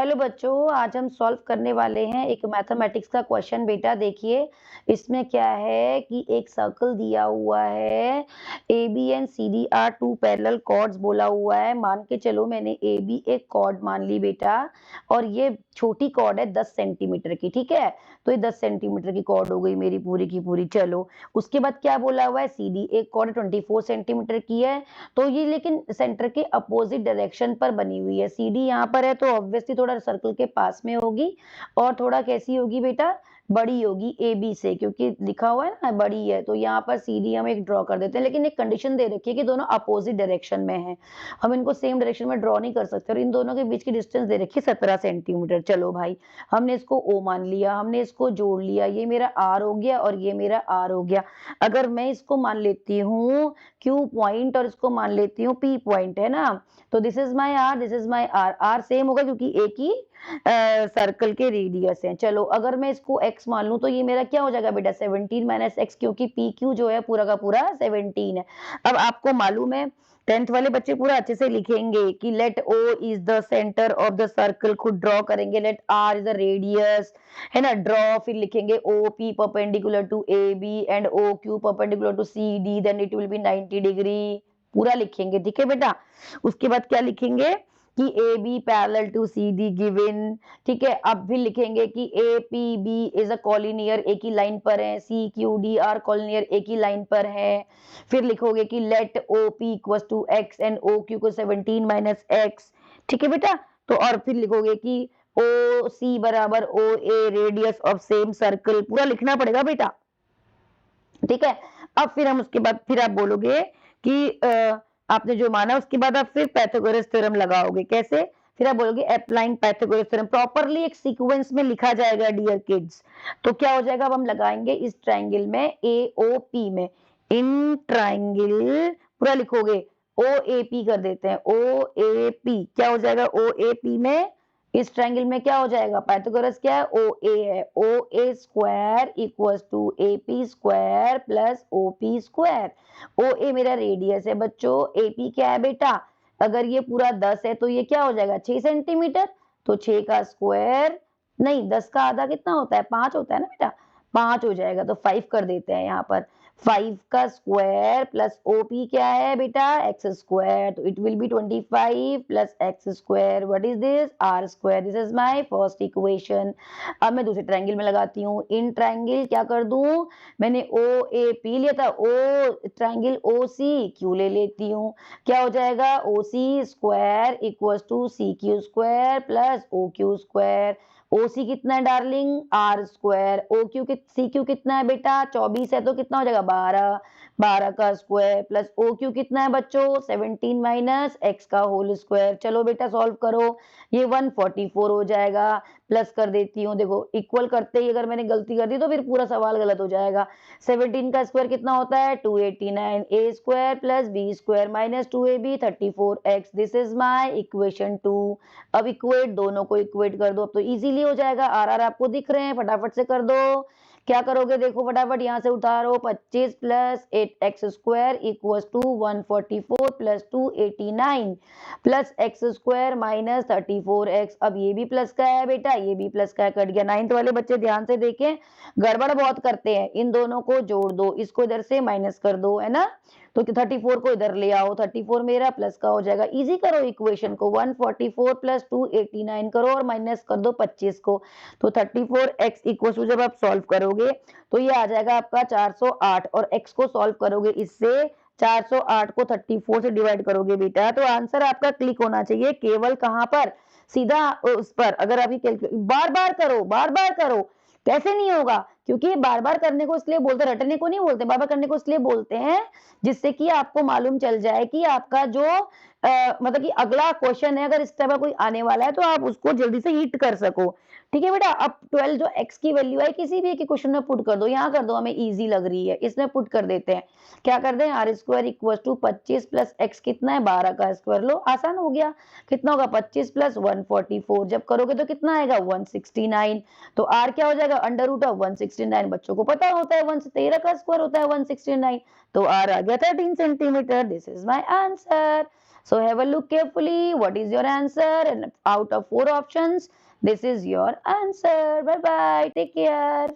Hello बच्चों, आज हम सॉल्व करने वाले हैं एक मैथमेटिक्स का क्वेश्चन। बेटा देखिए, इसमें क्या है कि एक सर्कल दिया हुआ है, A B and C D are two parallel chords बोला हुआ है। मान के चलो मैंने ए बी एक कॉर्ड मान ली बेटा, और ये छोटी कॉर्ड है 10 सेंटीमीटर की। ठीक है, तो ये 10 सेंटीमीटर की कॉर्ड हो गई मेरी पूरी की पूरी। चलो उसके बाद क्या बोला हुआ है, सी डी एक कॉर्ड 24 सेंटीमीटर की है, तो ये लेकिन सेंटर के अपोजिट डायरेक्शन पर बनी हुई है। सी डी यहाँ पर है तो ऑब्वियसली थोड़ा सर्कल के पास में होगी, और थोड़ा कैसी होगी बेटा, बड़ी होगी ए बी से, क्योंकि लिखा हुआ है ना बड़ी है। तो यहाँ पर सी डी हम एक ड्रॉ कर देते हैं, लेकिन एक कंडीशन दे रखी है कि दोनों अपोजिट डायरेक्शन में है, हम इनको सेम डायरेक्शन में ड्रॉ नहीं कर सकते। और इन दोनों के बीच की डिस्टेंस दे रखी है 17 सेंटीमीटर। चलो भाई, हमने इसको ओ मान लिया, हमने इसको जोड़ लिया, ये मेरा आर हो गया और ये मेरा आर हो गया। अगर मैं इसको मान लेती हूँ क्यू पॉइंट और इसको मान लेती हूँ पी पॉइंट, है ना, तो this is my R, this is my R. R same होगा क्योंकि एक ही सर्कल के रेडियस है। चलो अगर मैं इसको x मान लूं तो ये मेरा क्या हो जाएगा बेटा, 17 माइनस एक्स, क्योंकि पी क्यू जो है पूरा का पूरा 17 है। अब आपको मालूम है, 10th वाले बच्चे पूरा अच्छे से लिखेंगे कि let O is the centre of the circle, खुद ड्रॉ करेंगे। Let R is the radius, है ना, ड्रॉ, फिर लिखेंगे O P perpendicular to A B and O Q perpendicular to C D, then it will be 90 degree. पूरा लिखेंगे, ठीक है बेटा। उसके बाद क्या लिखेंगे कि A B parallel to C D given, ठीक है। अब भी लिखेंगे कि A P B is a collinear, एक ही लाइन पर है, C Q D are collinear, एक ही लाइन पर है। फिर लिखोगे कि let O P equals to X and O Q को 17 माइनस एक्स, ठीक है बेटा। तो और फिर लिखोगे कि ओ सी बराबर ओ ए रेडियस ऑफ सेम सर्कल, पूरा लिखना पड़ेगा बेटा, ठीक है। अब फिर हम उसके बाद फिर आप बोलोगे कि आपने जो माना उसके बाद आप फिर पाइथागोरस थ्योरम लगाओगे। कैसे, फिर आप बोलोगे अप्लाइंग पाइथागोरस थ्योरम, प्रॉपरली एक सीक्वेंस में लिखा जाएगा डियर किड्स। तो क्या हो जाएगा, अब हम लगाएंगे इस ट्राइंगल में ए ओ पी में, इन ट्राइंगल पूरा लिखोगे, ओ ए पी कर देते हैं, ओ ए पी क्या हो जाएगा, ओ ए पी में इस ट्रायंगल में क्या हो जाएगा, पाइथागोरस क्या है, ओ ए है, O A square equals to A P square plus O P square. O A मेरा रेडियस है बच्चों, ए पी क्या है बेटा, अगर ये पूरा 10 है तो ये क्या हो जाएगा 6 सेंटीमीटर, तो 6 का स्क्वायर, नहीं 10 का आधा कितना होता है, 5 होता है ना बेटा, 5 हो जाएगा, तो 5 कर देते हैं यहाँ पर। 5 का स्क्वायर प्लस ओपी क्या है बेटा, एक्स स्क्वायर, तो it will be 25 plus X square, what is this, R square. This is my first equation. अब मैं दूसरे ट्रायंगल में लगाती हूँ, इन ट्रायंगल क्या कर दूं, मैंने ओ ए पी लिया था, ओ ट्रायंगल ओ सी क्यू ले लेती हूँ। क्या हो जाएगा, O C square equals to C Q square plus O Q square. O C कितना है darling, R square, O Q C Q कितना है बेटा, 24 है तो कितना हो जाएगा 12, 12 का स्क्वायर प्लस ओ क्यू कितना है बच्चों, 17 माइनस एक्स का होल स्क्वायर। चलो बेटा सॉल्व करो, ये 144 हो जाएगा। प्लस कर देती हूँ, देखो इक्वल करते ही अगर मैंने गलती कर दी तो फिर पूरा सवाल गलत हो जाएगा। 17 का स्क्वायर कितना होता है 289, A square plus B square minus 2ab 34x। This is my equation 2। अब इक्वेट दोनों को इक्वेट कर दो, अब तो इजीली हो जाएगा। आर आर आपको दिख रहे हैं, फटाफट से कर दो। क्या करोगे, देखो फटाफट यहाँ से उतारो, 25 plus 8x square equals to 144 plus 289 plus X square minus 34x। अब ये भी प्लस का है बेटा, ये भी प्लस का है, कट गया। 9th वाले बच्चे ध्यान से देखें, गड़बड़ बहुत करते हैं। इन दोनों को जोड़ दो, इसको इधर से माइनस कर दो, है ना, तो 34 को इधर ले आओ, 34 मेरा प्लस का हो जाएगा। इजी करो इक्वेशन को, 144 प्लस 289 करो और माइनस कर दो 25 को, तो 34x इक्वल टू, जब आप सॉल्व करोगे तो ये आ जाएगा आपका 408, और x को सॉल्व करोगे इससे 408 को 34 से डिवाइड करोगे बेटा, तो आंसर आपका क्लिक होना चाहिए केवल कहां पर, सीधा उस पर। अगर अभी बार बार करो, बार बार करो, कैसे नहीं होगा, क्योंकि बार बार करने को इसलिए बोलते, रटने को नहीं बोलते, बार बार करने को इसलिए बोलते हैं जिससे कि आपको मालूम चल जाए कि आपका जो मतलब कि अगला क्वेश्चन है, अगर इस तरह का कोई आने वाला है तो आप उसको जल्दी से हिट कर सको। ठीक है बेटा, अब 12 जो x की वैल्यू है किसी भी एक क्वेश्चन में पुट कर दो, यहाँ कर दो, हमें इजी लग रही है, इसमें पुट कर देते हैं। क्या कर दें, R square equal to 25 plus X कितना है 12 का स्क्वायर, लो आसान हो गया। कितना होगा 25 प्लस 144, जब करोगे तो कितना आएगा 169, तो आर क्या हो जाएगा अंडर रूट ऑफ 169, बच्चों को पता होता है 13 का स्क्वायर होता है 169, तो आर आ गया 13 centimetre. This is my answer. So have a look carefully. What is your answer? And out of 4 options, this is your answer. Bye bye. Take care.